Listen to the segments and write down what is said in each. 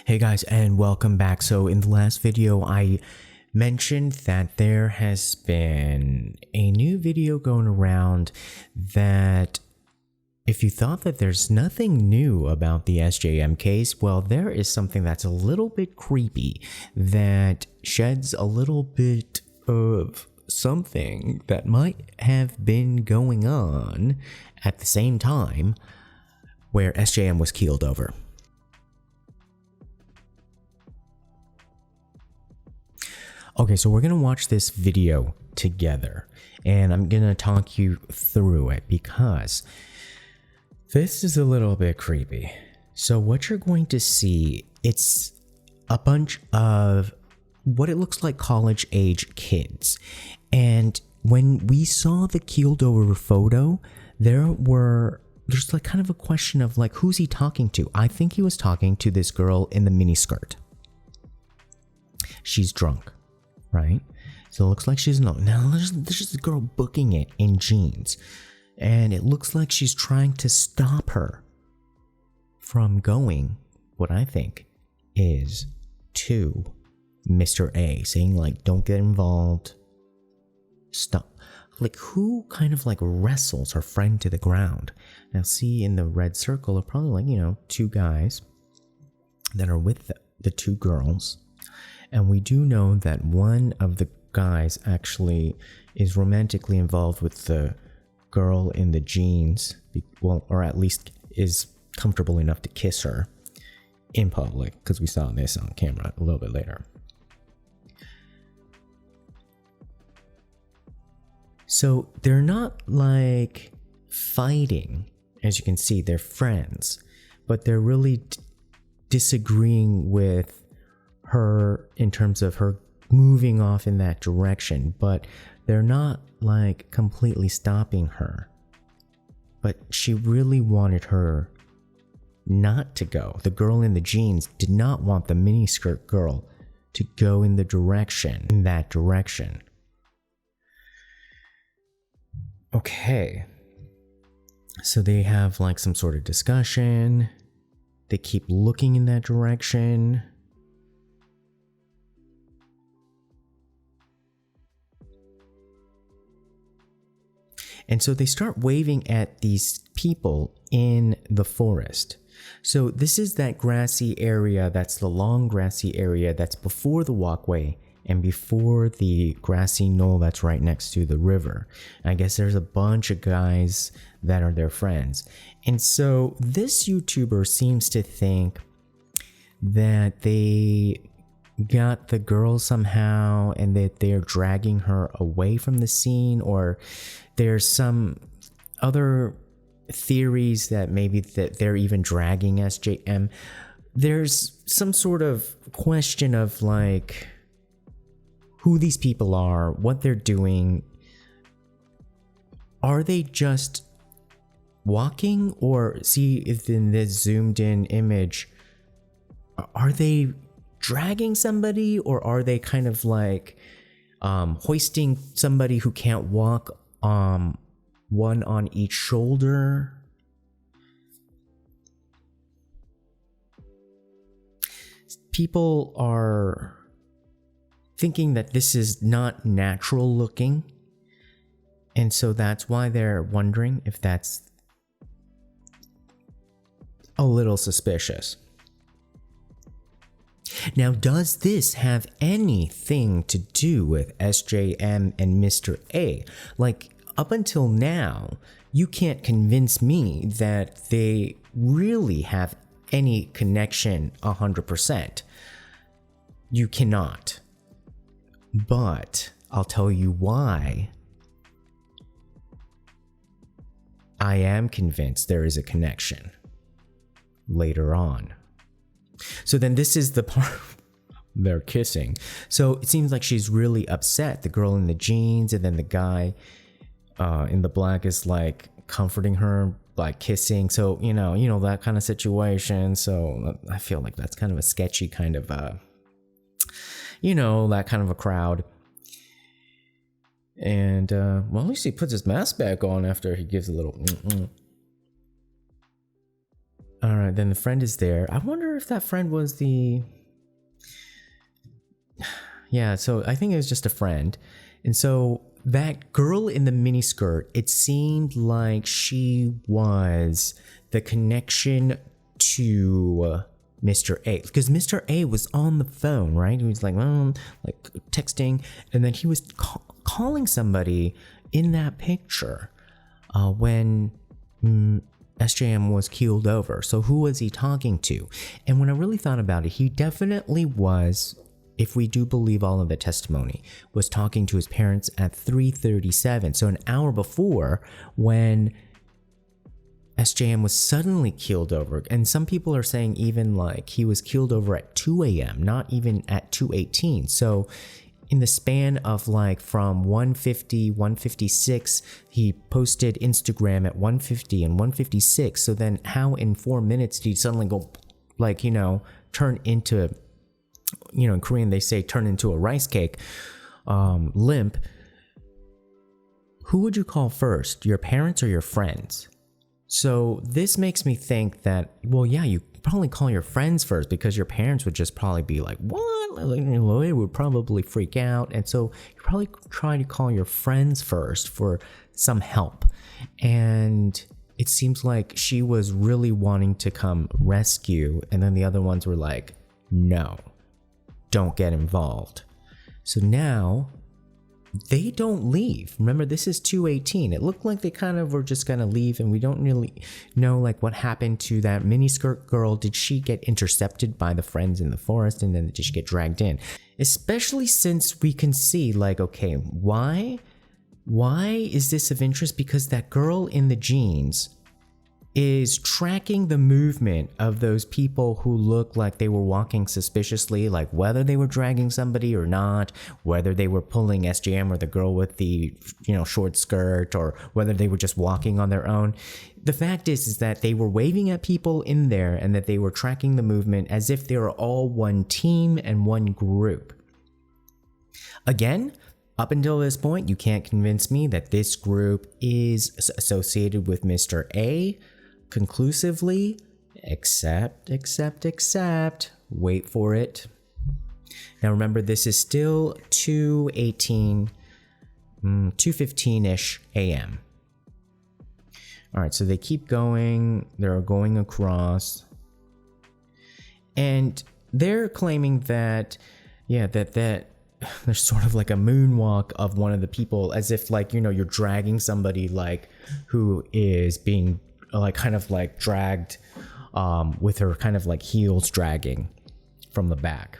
Hey guys, and welcome back. So in the last video I mentioned that there has been a new video going around that if you thought that there's nothing new about the SJM case, well, there is something that's a little bit creepy that sheds a little bit of something that might have been going on at the same time where SJM was keeled over. Okay, so we're going to watch this video together, and I'm going to talk you through it because this is a little bit creepy. So what you're going to see, it's a bunch of what it looks like college-age kids. And when we saw the keeled over photo, there's like kind of a question of like, who's he talking to? I think he was talking to this girl in the miniskirt. She's drunk. Right? So it looks like she's now there's just a girl booking it in jeans, and it looks like she's trying to stop her from going, what I think is, to Mr. A, saying like, don't get involved, stop. Like, who kind of like wrestles her friend to the ground? Now see, in the red circle are probably like, you know, two guys that are with the two girls. And we do know that one of the guys actually is romantically involved with the girl in the jeans, well, or at least is comfortable enough to kiss her in public, because we saw this on camera a little bit later. So they're not like fighting, as you can see, they're friends, but they're really disagreeing with her in terms of her moving off in that direction, but they're not like completely stopping her. But she really wanted her not to go. The girl in the jeans did not want the miniskirt girl to go in that direction. Okay. So they have like some sort of discussion. They keep looking in that direction. And so they start waving at these people in the forest. So this is that grassy area, that's the long grassy area that's before the walkway and before the grassy knoll that's right next to the river. I guess there's a bunch of guys that are their friends. And so this YouTuber seems to think that they got the girl somehow and that they're dragging her away from the scene, or there's some other theories that maybe that they're even dragging SJM. There's some sort of question of like who these people are, what they're doing. Are they just walking, or see if in this zoomed in image, are they dragging somebody, or are they kind of like hoisting somebody who can't walk, one on each shoulder? People are thinking that this is not natural looking, and so that's why they're wondering if that's a little suspicious. Now, does this have anything to do with SJM and Mr. A? Like, up until now, you can't convince me that they really have any connection 100%. You cannot. But I'll tell you why I am convinced there is a connection later on. So then this is the part they're kissing. So it seems like she's really upset, the girl in the jeans, and then the guy in the black is like comforting her, like kissing. So, you know, that kind of situation. So I feel like that's kind of a sketchy kind of, that kind of a crowd. And, well, at least he puts his mask back on after he gives a little All right, then the friend is there. I wonder if that friend was the... Yeah, so I think it was just a friend. And so that girl in the miniskirt, it seemed like she was the connection to Mr. A. Because Mr. A was on the phone, right? He was like texting. And then he was calling somebody in that picture when SJM was keeled over. So who was he talking to? And when I really thought about it, he definitely was, if we do believe all of the testimony, was talking to his parents at 3:37. So an hour before, when SJM was suddenly keeled over. And some people are saying even like he was keeled over at 2 a.m., not even at 2:18. So in the span of like from 1:50, 1:56, he posted Instagram at 1:50 and 1:56. So then how in 4 minutes did he suddenly go like, turn into, in Korean they say turn into a rice cake, limp? Who would you call first, your parents or your friends? So this makes me think that, well, yeah, you probably call your friends first because your parents would just probably be like, what? They would probably freak out. And so you probably try to call your friends first for some help. And it seems like she was really wanting to come rescue. And then the other ones were like, no, don't get involved. So now they don't leave. Remember, this is 2:18. It looked like they kind of were just gonna leave, and we don't really know like what happened to that miniskirt girl. Did she get intercepted by the friends in the forest, and then did she get dragged in? Especially since we can see like, okay, why is this of interest? Because that girl in the jeans is tracking the movement of those people who look like they were walking suspiciously, like whether they were dragging somebody or not, whether they were pulling SJM or the girl with the short skirt, or whether they were just walking on their own. The fact is that they were waving at people in there, and that they were tracking the movement as if they were all one team and one group. Again, up until this point, you can't convince me that this group is associated with Mr. A conclusively, except, wait for it. Now remember, this is still 2:18, 2:15-ish a.m. All right, so they keep going. They're going across. And they're claiming that, that there's sort of like a moonwalk of one of the people, as if like, you're dragging somebody like who is being like kind of like dragged with her kind of like heels dragging from the back.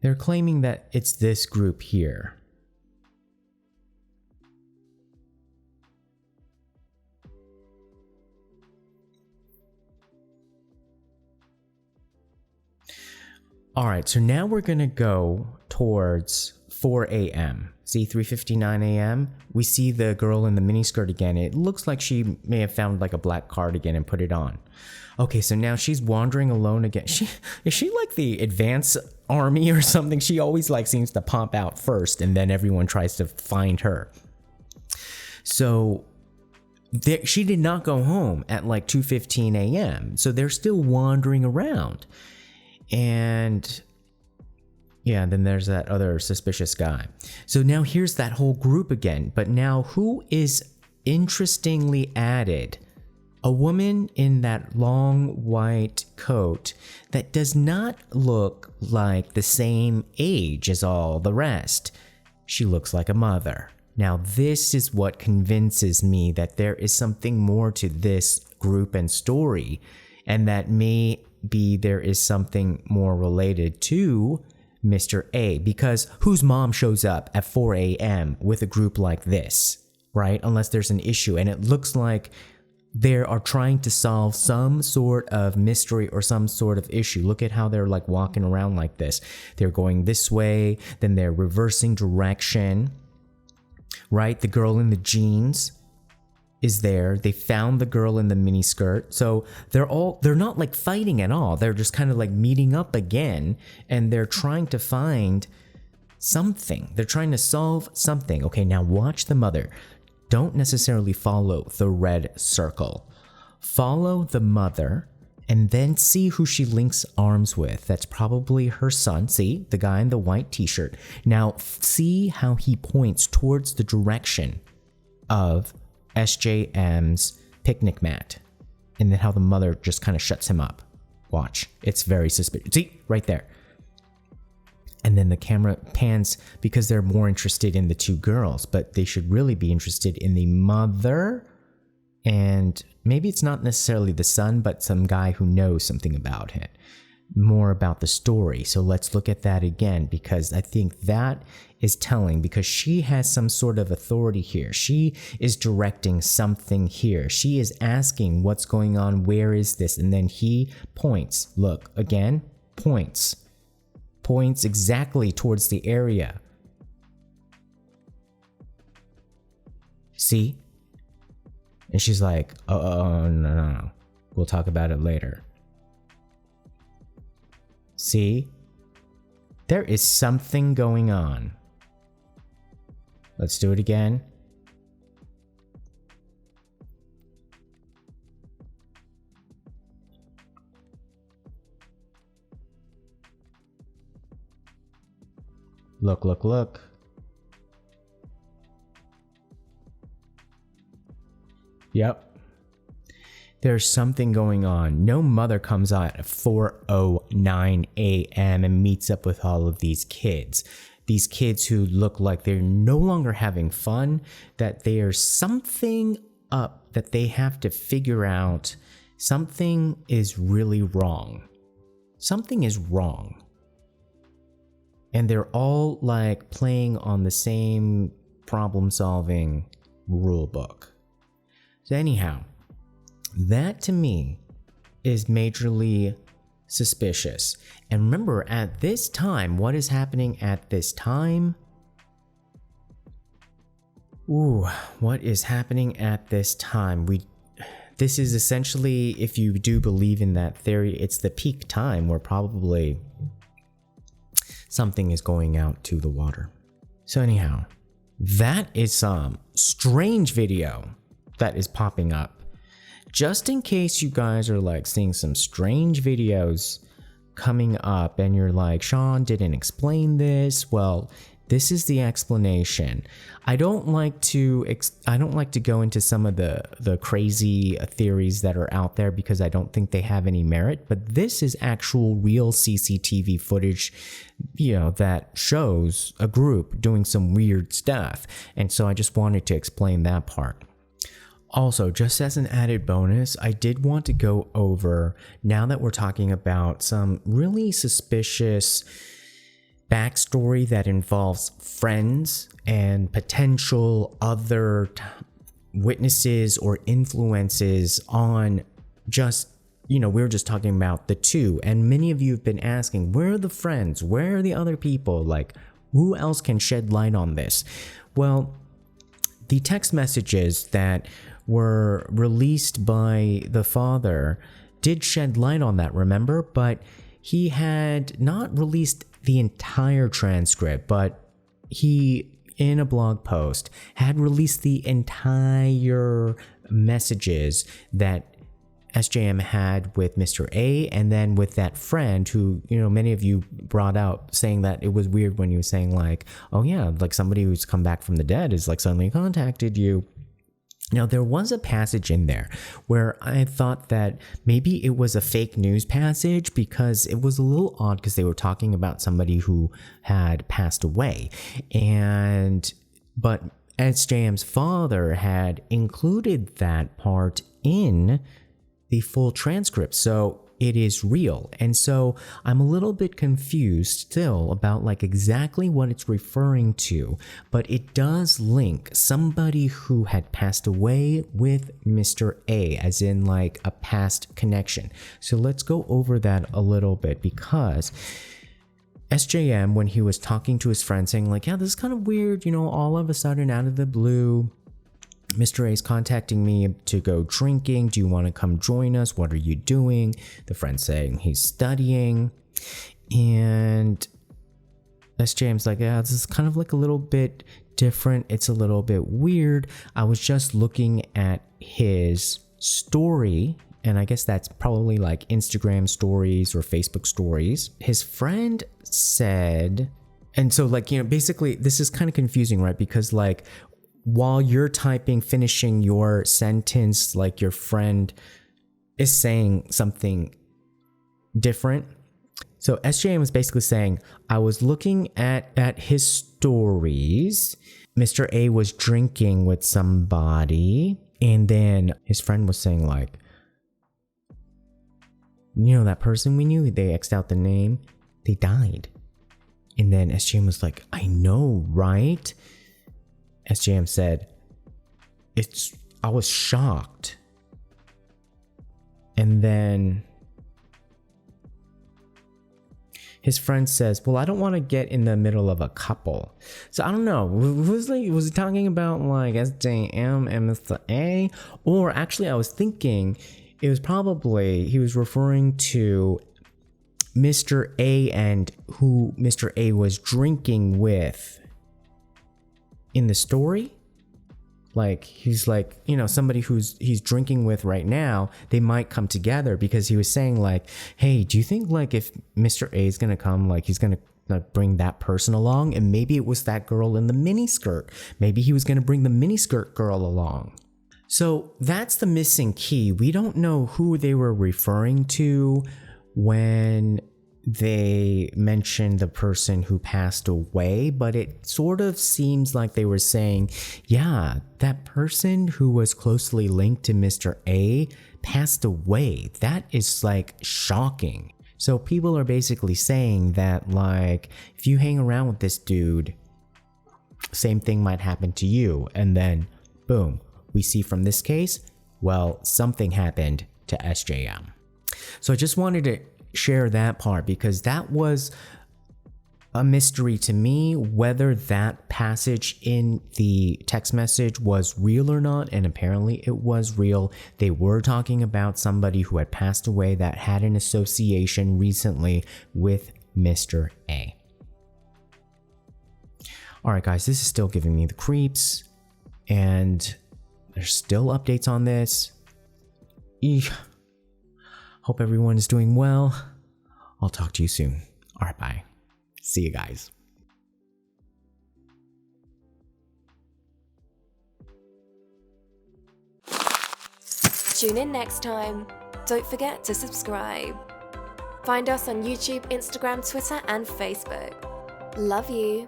They're claiming that it's this group here. All right, so now we're gonna go towards 4 a.m. See, 3:59 a.m. We see the girl in the miniskirt again. It looks like she may have found like a black cardigan and put it on. Okay, so now she's wandering alone again. Is she like the advance army or something? She always like seems to pop out first, and then everyone tries to find her. So she did not go home at like 2:15 a.m. So they're still wandering around. And yeah, then there's that other suspicious guy. So now here's that whole group again. But now who is interestingly added? A woman in that long white coat that does not look like the same age as all the rest. She looks like a mother. Now this is what convinces me that there is something more to this group and story, and that maybe there is something more related to Mr. A, because whose mom shows up at 4 a.m. with a group like this, right? Unless there's an issue, and it looks like they are trying to solve some sort of mystery or some sort of issue. Look at how they're like walking around like this. They're going this way, then they're reversing direction, right? The girl in the jeans, is there. They found the girl in the miniskirt. So they're not like fighting at all. They're just kind of like meeting up again, and they're trying to find something. They're trying to solve something. Okay, now watch the mother. Don't necessarily follow the red circle. Follow the mother and then see who she links arms with. That's probably her son. See, the guy in the white t-shirt. Now, see how he points towards the direction of SJM's picnic mat. And then how the mother just kind of shuts him up. Watch. It's very suspicious. See, right there. And then the camera pans because they're more interested in the two girls, but they should really be interested in the mother. And maybe it's not necessarily the son, but some guy who knows something about it, more about the story. So let's look at that again, because I think that is telling, because she has some sort of authority here. She is directing something here. She is asking what's going on. Where is this? And then he points. Look, again, points exactly towards the area. See? And she's like, oh, no. We'll talk about it later. See? There is something going on. Let's do it again. Look, look, look. Yep. There's something going on. No mother comes out at 4:09 a.m. and meets up with all of these kids. These kids who look like they're no longer having fun, that there's something up that they have to figure out. Something is really wrong. Something is wrong. And they're all like playing on the same problem-solving rule book. So anyhow, that to me is majorly suspicious. And remember, at this time, what is happening at this time? Ooh, what is happening at this time? This is essentially, if you do believe in that theory, it's the peak time where probably something is going out to the water. So anyhow, that is some strange video that is popping up. Just in case you guys are like seeing some strange videos coming up and you're like, Sean didn't explain this. Well, this is the explanation. I don't like to go into some of the crazy theories that are out there because I don't think they have any merit, but this is actual real CCTV footage, that shows a group doing some weird stuff. And so I just wanted to explain that part. Also, just as an added bonus, I did want to go over, now that we're talking about some really suspicious backstory that involves friends and potential other witnesses or influences on just, we were just talking about the two, and many of you have been asking, where are the friends? Where are the other people? Like, who else can shed light on this? Well, the text messages that were released by the father did shed light on that, remember? But he had not released the entire transcript, but he, in a blog post, had released the entire messages that SJM had with Mr. A, and then with that friend who, many of you brought out, saying that it was weird when you were saying like, oh yeah, like somebody who's come back from the dead is like suddenly contacted you. Now, there was a passage in there where I thought that maybe it was a fake news passage because it was a little odd because they were talking about somebody who had passed away. But SJM's father had included that part in the full transcript. So it is real. And so I'm a little bit confused still about like exactly what it's referring to, but it does link somebody who had passed away with Mr. A, as in like a past connection. So let's go over that a little bit, because SJM, when he was talking to his friend saying like, yeah, this is kind of weird, all of a sudden out of the blue, Mr. A is contacting me to go drinking. Do you want to come join us? What are you doing? The friend's saying he's studying. And SJM's like, yeah, this is kind of like a little bit different. It's a little bit weird. I was just looking at his story, and I guess that's probably like Instagram stories or Facebook stories. His friend said, and so like, basically this is kind of confusing, right? Because like, while you're finishing your sentence, like your friend is saying something different. So SJM was basically saying, I was looking at his stories. Mr. A was drinking with somebody. And then his friend was saying like, that person we knew, they X'd out the name, they died. And then SJM was like, I know, right? SJM said, I was shocked. And then his friend says, well, I don't want to get in the middle of a couple. So I don't know. Was he talking about like SJM and Mr. A? Or actually, I was thinking it was probably, he was referring to Mr. A and who Mr. A was drinking with in the story. Like, he's like, somebody he's drinking with right now, they might come together, because he was saying like, hey, do you think like if Mr. A is gonna come, like he's gonna bring that person along? And maybe it was that girl in the miniskirt. Maybe he was gonna bring the miniskirt girl along. So that's the missing key. We don't know who they were referring to when they mentioned the person who passed away, but it sort of seems like they were saying, yeah, that person who was closely linked to Mr. A passed away. That is like shocking. So people are basically saying that like, if you hang around with this dude, same thing might happen to you. And then boom, we see from this case, well, something happened to SJM. So I just wanted to share that part, because that was a mystery to me, whether that passage in the text message was real or not. And apparently it was real. They were talking about somebody who had passed away that had an association recently with Mr. A. All right, guys, this is still giving me the creeps, and there's still updates on this. Eesh. Hope everyone is doing well. I'll talk to you soon. All right, bye. See you guys. Tune in next time. Don't forget to subscribe. Find us on YouTube, Instagram, Twitter, and Facebook. Love you.